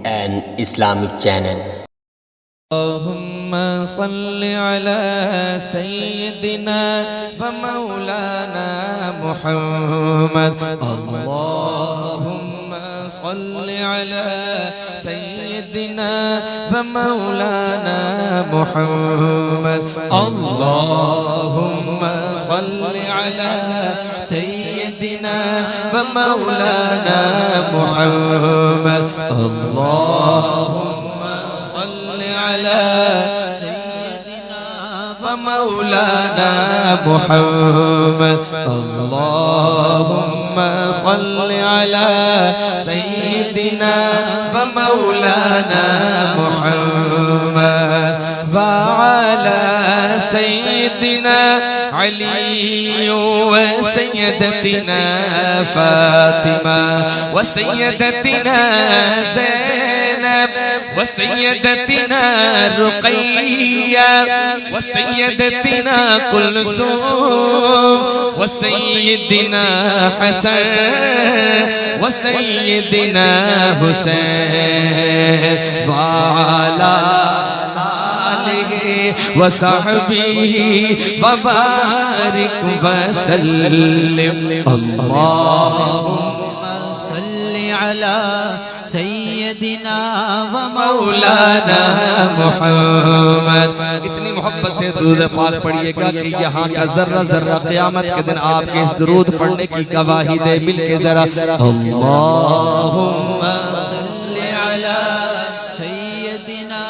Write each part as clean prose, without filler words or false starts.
an Islamic channel. اللهم صل على سيدنا ومولانا محمد. اللهم صل على سيدنا ومولانا محمد. اللهم صل على سيدنا ومولانا محمد. اللهم صل على سيدنا ومولانا محمد. اللهم صل على سيدنا ومولانا محمد وعلى سيدنا علي وسيدتنا فاطمة وسيدتنا زينب وسيدتنا رقية وسيدتنا كلثوم وسيدنا حسن وسيدنا حسين وعلى آله وصحبه وبارك وسلم. اللهم صل على سيدنا ومولانا محمد. इतनी मोहब्बत से दुरूद पाक पढ़िएगा कि यहाँ का जर्रा जर्रा क़यामत के दिन आपके इस दुरूद पढ़ने की गवाही दे. मिल के जरा अल्लाहुम्मा सल्लि अला सय्यदिना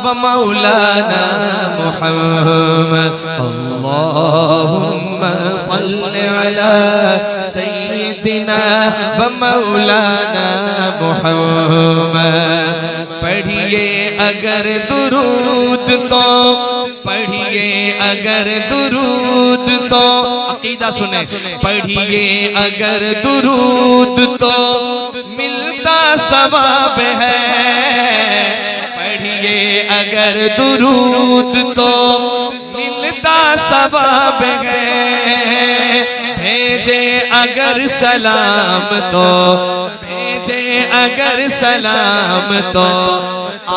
वमौलाना मुहम्मद. अल्लाहुम्मा सल्लि अला सय्यदिना वमौलाना मुहम्मद. पढ़िए अगर दुरूद तो पढ़िए अगर दुरूद तो अकीदा सुने. पढ़िए अगर दुरूद तो मिलता सवाब है. पढ़िए अगर दुरूद तो मिलता सवाब है. भेजे अगर सलाम तो भेजे अगर सलाम तो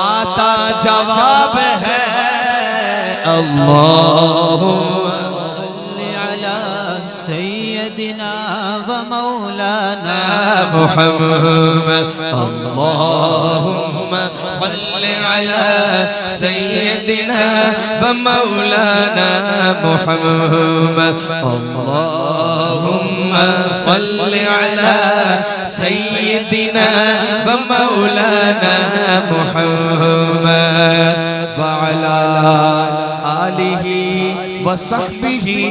आता जवाब है. अल्लाहुम्मा सल्लि अला सय्यदिना वमौलाना मुहम्मद. अल्लाहुम्मा सल्लि अला सय्यदिना वमौलाना मुहम्मद. अल्लाहुम्मा सल्लि अला सय्यदिना वमौलाना मुहम्मद वअला आलिहि वसहबिहि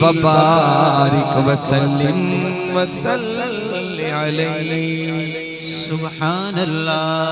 वबारिक वसल्लिम वसल्लि अलैहि. सुब्हानल्लाह.